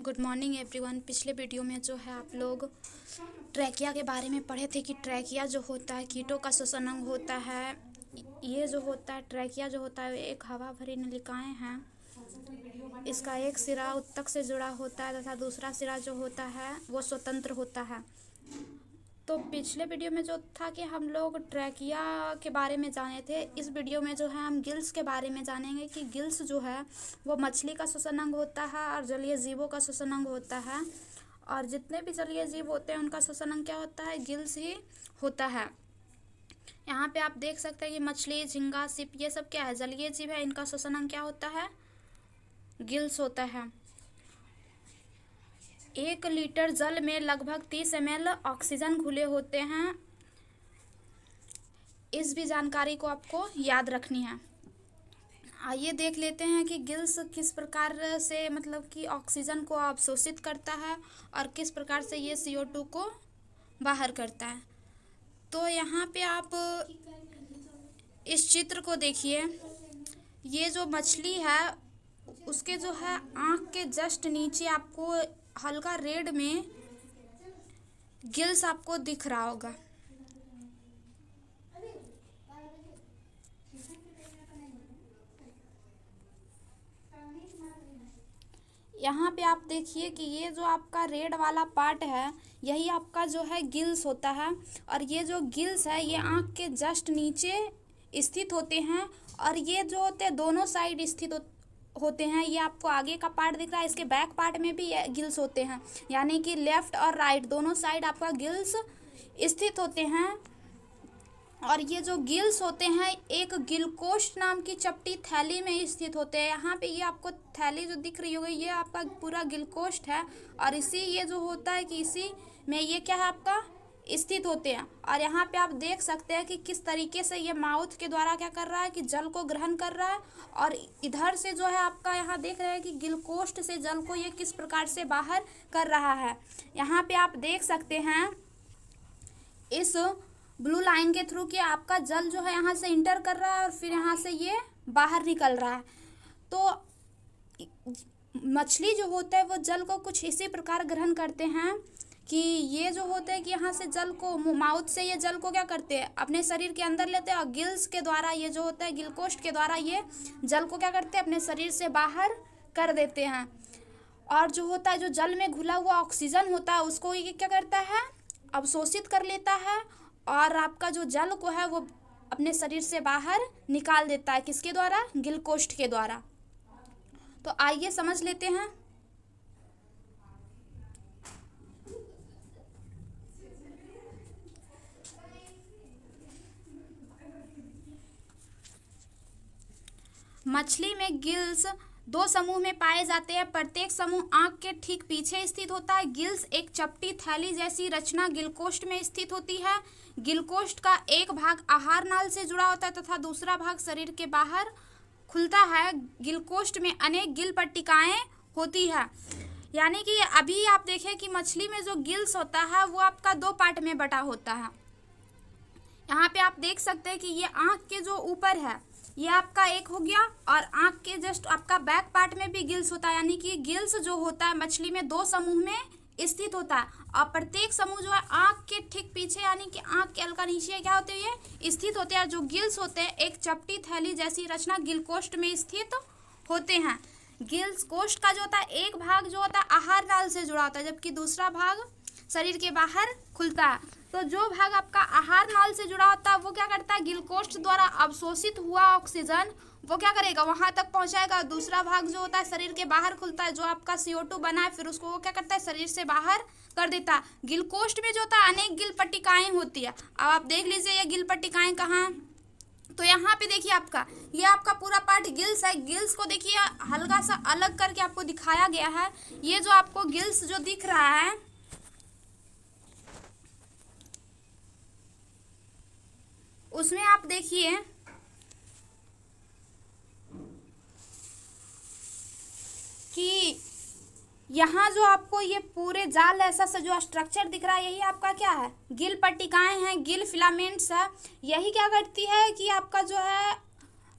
Good morning everyone. पिछले video में जो है आप लोग ट्रैकिया के बारे में पढ़े थे कि ट्रैकिया जो होता है कीटों का श्वसन अंग होता है। ये जो होता है ट्रैकिया जो होता है एक हवा भरी नलिकाएं हैं। इसका एक सिरा उत्तक से जुड़ा होता है तथा दूसरा सिरा जो होता है वो स्वतंत्र होता है। तो पिछले वीडियो में जो था कि हम लोग ट्रैकिया के बारे में जाने थे, इस वीडियो में जो है हम गिल्स के बारे में जानेंगे कि गिल्स जो है वो मछली का श्वसन अंग होता है और जलीय जीवों का श्वसन अंग होता है। और जितने भी जलीय जीव होते हैं उनका श्वसन अंग क्या होता है? गिल्स ही होता है। यहाँ पे आप देख सकते हैं कि मछली, झींगा, सिप ये सब क्या है? जलीय जीव है। इनका श्वसन अंग क्या होता है? गिल्स होता है। 1 लीटर जल में लगभग 30 ml ऑक्सीजन घुले होते हैं। इस भी जानकारी को आपको याद रखनी है। आइए देख लेते हैं कि गिल्स किस प्रकार से मतलब कि ऑक्सीजन को अवशोषित करता है और किस प्रकार से ये CO2 को बाहर करता है। तो यहाँ पे आप इस चित्र को देखिए। ये जो मछली है उसके जो है आँख के जस्ट नीचे आपको हल्का रेड में गिल्स आपको दिख रहा होगा। यहाँ पे आप देखिए कि ये जो आपका रेड वाला पार्ट है यही आपका जो है गिल्स होता है। और ये जो गिल्स है ये आँख के जस्ट नीचे स्थित होते हैं और ये जो होते हैं दोनों साइड स्थित होते हैं। ये आपको आगे का पार्ट दिख रहा है, इसके बैक पार्ट में भी गिल्स होते हैं, यानी कि लेफ्ट और राइट दोनों साइड आपका गिल्स स्थित होते हैं। और ये जो गिल्स होते हैं एक गिलकोष्ठ नाम की चपटी थैली में स्थित होते हैं। यहाँ पे ये आपको थैली जो दिख रही होगी ये आपका पूरा गिलकोष्ठ है और इसी ये जो होता है कि इसी में ये क्या है आपका स्थित होते हैं। और यहाँ पे आप देख सकते हैं कि किस तरीके से ये माउथ के द्वारा क्या कर रहा है कि जल को ग्रहण कर रहा है। और इधर से जो है आपका यहाँ देख रहे हैं कि गिलकोष्ठ से जल को ये किस प्रकार से बाहर कर रहा है। यहाँ पे आप देख सकते हैं इस ब्लू लाइन के थ्रू कि आपका जल जो है यहाँ से इंटर कर रहा है और फिर यहाँ से ये बाहर निकल रहा है। तो मछली जो होता है वो जल को कुछ इसी प्रकार ग्रहण करते हैं कि ये जो होता है कि यहाँ से जल को माउथ से ये जल को क्या करते हैं अपने शरीर के अंदर लेते हैं और गिल्स के द्वारा ये जो होता है गिलकोष्ठ के द्वारा ये जल को क्या करते हैं अपने शरीर से बाहर कर देते हैं। और जो होता है जो जल में घुला हुआ ऑक्सीजन होता है उसको ये क्या करता है अवशोषित कर लेता है और आपका जो जल को है वो अपने शरीर से बाहर निकाल देता है। किसके द्वारा? गिलकोष्ठ के द्वारा। तो आइए समझ लेते हैं। मछली में गिल्स 2 समूह में पाए जाते हैं। प्रत्येक समूह आंख के ठीक पीछे स्थित होता है। गिल्स एक चपटी थैली जैसी रचना गिलकोष्ठ में स्थित होती है। गिलकोष्ठ का एक भाग आहार नाल से जुड़ा होता है तथा दूसरा भाग शरीर के बाहर खुलता है। गिलकोष्ठ में अनेक गिल पट्टिकाएं होती है। यानी कि अभी आप देखें कि मछली में जो गिल्स होता है वो आपका 2 पार्ट में बटा होता है। यहाँ पे आप देख सकते हैं कि ये आँख के जो ऊपर है ये आपका एक हो गया और आँख के जस्ट आपका बैक पार्ट में भी गिल्स होता है। यानी कि गिल्स जो होता है मछली में 2 समूह में स्थित होता है और प्रत्येक समूह जो है आँख के ठीक पीछे यानी कि आँख के हल्का नीचे क्या होते हैं स्थित होते हैं। जो गिल्स होते हैं एक चपटी थैली जैसी रचना गिलकोष्ठ में स्थित होते हैं। गिल्स कोष्ठ का जो होता है एक भाग जो होता है आहार नाल से जुड़ा होता है जबकि दूसरा भाग शरीर के बाहर खुलता है। तो जो भाग आपका आहार नाल से जुड़ा होता है वो क्या करता है गिलकोष्ठ द्वारा अवशोषित हुआ ऑक्सीजन वो क्या करेगा वहां तक पहुंचाएगा। दूसरा भाग जो होता है शरीर के बाहर खुलता है जो आपका CO2 बना है फिर उसको वो क्या करता है शरीर से बाहर कर देता है। गिलकोष्ठ में जो होता है अनेक गिल पट्टिकाएं होती है। अब आप देख लीजिए ये गिल पट्टिकाएं कहाँ। तो यहाँ पे देखिए आपका ये आपका पूरा पार्ट गिल्स है। गिल्स को देखिए हल्का सा अलग करके आपको दिखाया गया है। ये जो आपको गिल्स जो दिख रहा है उसमें आप देखिए कि यहाँ जो आपको ये पूरे जाल ऐसा सा जो स्ट्रक्चर दिख रहा है यही आपका क्या है गिल पट्टिकाएं हैं, गिल फिलामेंट्स है। यही क्या करती है कि आपका जो है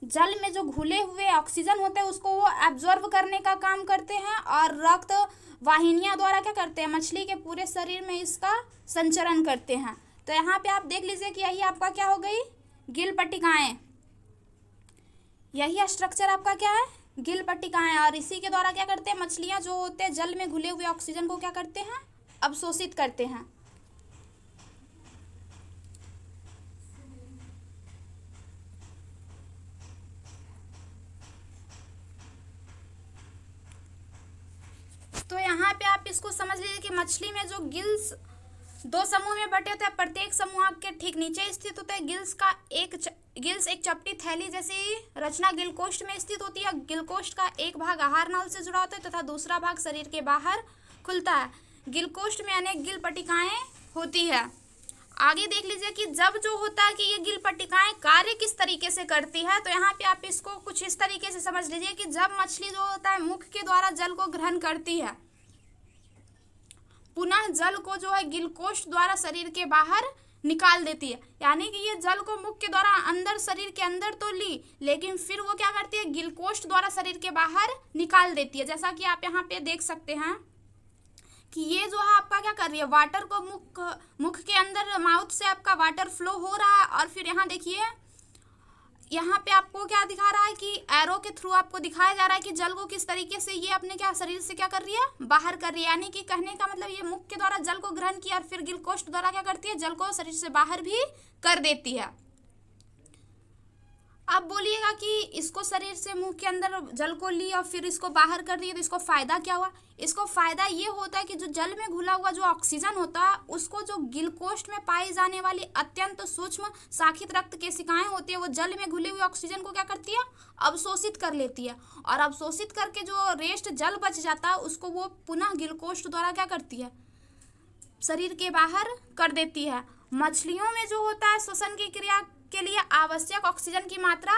जल में जो घुले हुए ऑक्सीजन होते हैं उसको वो एब्जॉर्ब करने का काम करते हैं और रक्त वाहिनियां द्वारा क्या करते हैं, मछली के पूरे शरीर में इसका संचरण करते हैं। तो यहाँ पे आप देख लीजिए कि यही आपका क्या हो गई, गिल पट्टिकाएं। यही स्ट्रक्चर आपका क्या है, गिल पट्टिकाएं। और इसी के द्वारा क्या करते हैं, मछलियां जो होते हैं जल में घुले हुए ऑक्सीजन को क्या करते हैं, अवशोषित करते हैं। तो यहाँ पे आप इसको समझ लीजिए कि मछली में जो गिल्स दो समूह में बटे होते हैं, प्रत्येक समूह के ठीक नीचे स्थित होता है। गिल्स एक चपटी थैली जैसी रचना गिलकोष्ठ में स्थित होती है। गिलकोष्ठ का एक भाग आहार नल से जुड़ा होता है तथा दूसरा भाग शरीर के बाहर खुलता है। गिलकोष्ठ में अनेक गिल पट्टिकाएं होती है। आगे देख लीजिए कि जब जो होता है कि ये गिल पट्टिकाएं कार्य किस तरीके से करती है, तो यहाँ पे आप इसको कुछ इस तरीके से समझ लीजिए कि जब मछली जो होता है मुख के द्वारा जल को ग्रहण करती है, पुनः जल को जो है गिलकोष्ठ द्वारा शरीर के बाहर निकाल देती है। यानी कि ये जल को मुख के द्वारा अंदर शरीर के अंदर तो ली, लेकिन फिर वो क्या करती है, गिलकोष्ठ द्वारा शरीर के बाहर निकाल देती है। जैसा कि आप यहाँ पे देख सकते हैं कि ये जो है आपका क्या कर रही है, वाटर को मुख के अंदर माउथ से आपका वाटर फ्लो हो रहा है। और फिर यहाँ देखिए, यहाँ पे आपको क्या दिखा रहा है कि एरो के थ्रू आपको दिखाया जा रहा है कि जल को किस तरीके से ये अपने क्या शरीर से क्या कर रही है, बाहर कर रही है। यानी कि कहने का मतलब ये मुख के द्वारा जल को ग्रहण किया और फिर गिलकोष्ठ द्वारा क्या करती है, जल को शरीर से बाहर भी कर देती है। अब बोलिएगा कि इसको शरीर से मुंह के अंदर जल को ली और फिर इसको बाहर कर दिया, तो इसको फायदा क्या हुआ? इसको फायदा ये होता है कि जो जल में घुला हुआ जो ऑक्सीजन होता है उसको जो गिलकोष्ठ में पाई जाने वाली अत्यंत सूक्ष्म शाखित रक्त केशिकाएं होती है, वो जल में घुले हुए ऑक्सीजन को क्या करती है, अवशोषित कर लेती है। और अवशोषित करके जो रेस्ट जल बच जाता है उसको वो पुनः गिलकोष्ठ द्वारा क्या करती है, शरीर के बाहर कर देती है। मछलियों में जो होता है श्वसन की क्रिया के लिए आवश्यक ऑक्सीजन की मात्रा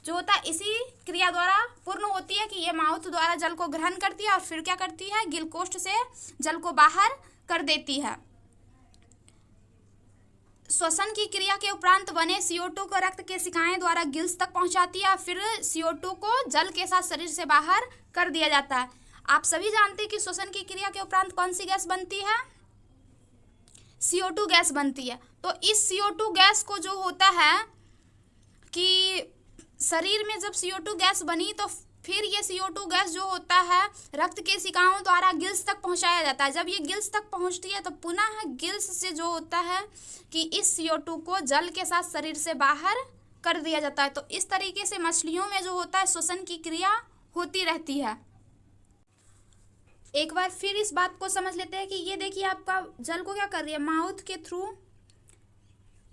जो होता है इसी क्रिया द्वारा पूर्ण होती है कि ये माउथ द्वारा जल को ग्रहण करती है और फिर क्या करती है, गिलकोष्ठ से जल को बाहर कर देती है। श्वसन की क्रिया के उपरांत बने CO2 को रक्त केशिकाएं द्वारा गिल्स तक पहुंचाती है, फिर CO2 को जल के साथ शरीर से बाहर कर दिया जाता है। आप सभी जानते हैं कि श्वसन की क्रिया के उपरांत कौन सी गैस बनती है, CO2 गैस बनती है। तो इस CO2 गैस को जो होता है कि शरीर में जब CO2 गैस बनी तो फिर ये CO2 गैस जो होता है रक्त केशिकाओं द्वारा गिल्स तक पहुंचाया जाता है। जब ये गिल्स तक पहुंचती है तो पुनः गिल्स से जो होता है कि इस CO2 को जल के साथ शरीर से बाहर कर दिया जाता है। तो इस तरीके से मछलियों में जो होता है श्वसन की क्रिया होती रहती है। एक बार फिर इस बात को समझ लेते हैं कि ये देखिए आपका जल को क्या कर रही है, माउथ के थ्रू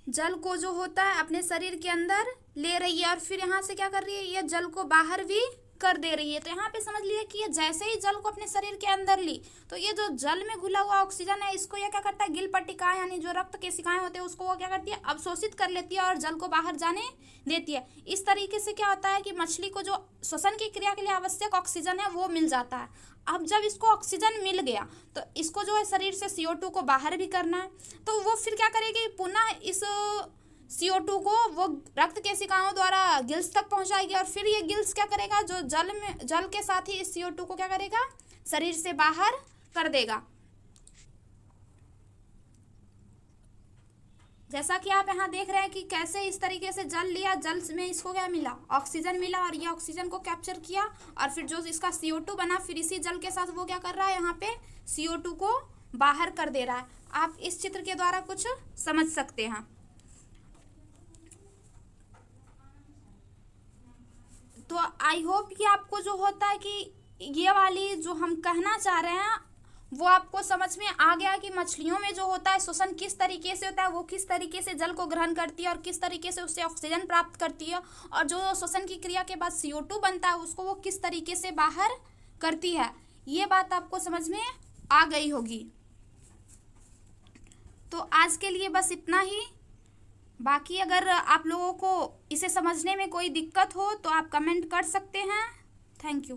जल को जो होता है अपने शरीर के अंदर ले रही है और फिर यहाँ से क्या कर रही है, ये जल को बाहर भी कर दे रही है। तो यहाँ पे समझ लीजिए कि ये जैसे ही जल को अपने शरीर के अंदर ली तो ये जो जल में घुला हुआ ऑक्सीजन है इसको ये क्या करता है, गिल पट्टिकाएं यानी जो रक्त केशिकाएं होते हैं उसको वो क्या करती है, अवशोषित कर लेती है और जल को बाहर जाने देती है। इस तरीके से क्या होता है कि मछली को जो श्वसन की क्रिया के लिए आवश्यक ऑक्सीजन है वो मिल जाता है। अब जब इसको ऑक्सीजन मिल गया तो इसको जो है शरीर से CO2 को बाहर भी करना है, तो वो फिर क्या करेगी, पुनः इस CO2 को वो रक्त केशिकाओं द्वारा गिल्स तक पहुंचाएगी और फिर ये गिल्स क्या करेगा, जो जल के साथ ही इस CO2 को क्या करेगा, शरीर से बाहर कर देगा। जैसा कि आप यहाँ देख रहे हैं कि कैसे इस तरीके से जल लिया, जल में इसको क्या मिला, ऑक्सीजन मिला और ये ऑक्सीजन को कैप्चर किया और फिर जो इसका CO2 बना फिर इसी जल के साथ वो क्या कर रहा है, यहाँ पे CO2 को बाहर कर दे रहा है। आप इस चित्र के द्वारा कुछ समझ सकते हैं। तो आई होप कि आपको जो होता है कि ये वाली जो हम कहना चाह रहे हैं वो आपको समझ में आ गया कि मछलियों में जो होता है श्वसन किस तरीके से होता है, वो किस तरीके से जल को ग्रहण करती है और किस तरीके से उससे ऑक्सीजन प्राप्त करती है, और जो श्वसन की क्रिया के बाद CO2 बनता है उसको वो किस तरीके से बाहर करती है। ये बात आपको समझ में आ गई होगी। तो आज के लिए बस इतना ही। बाकी अगर आप लोगों को इसे समझने में कोई दिक्कत हो तो आप कमेंट कर सकते हैं। Thank you.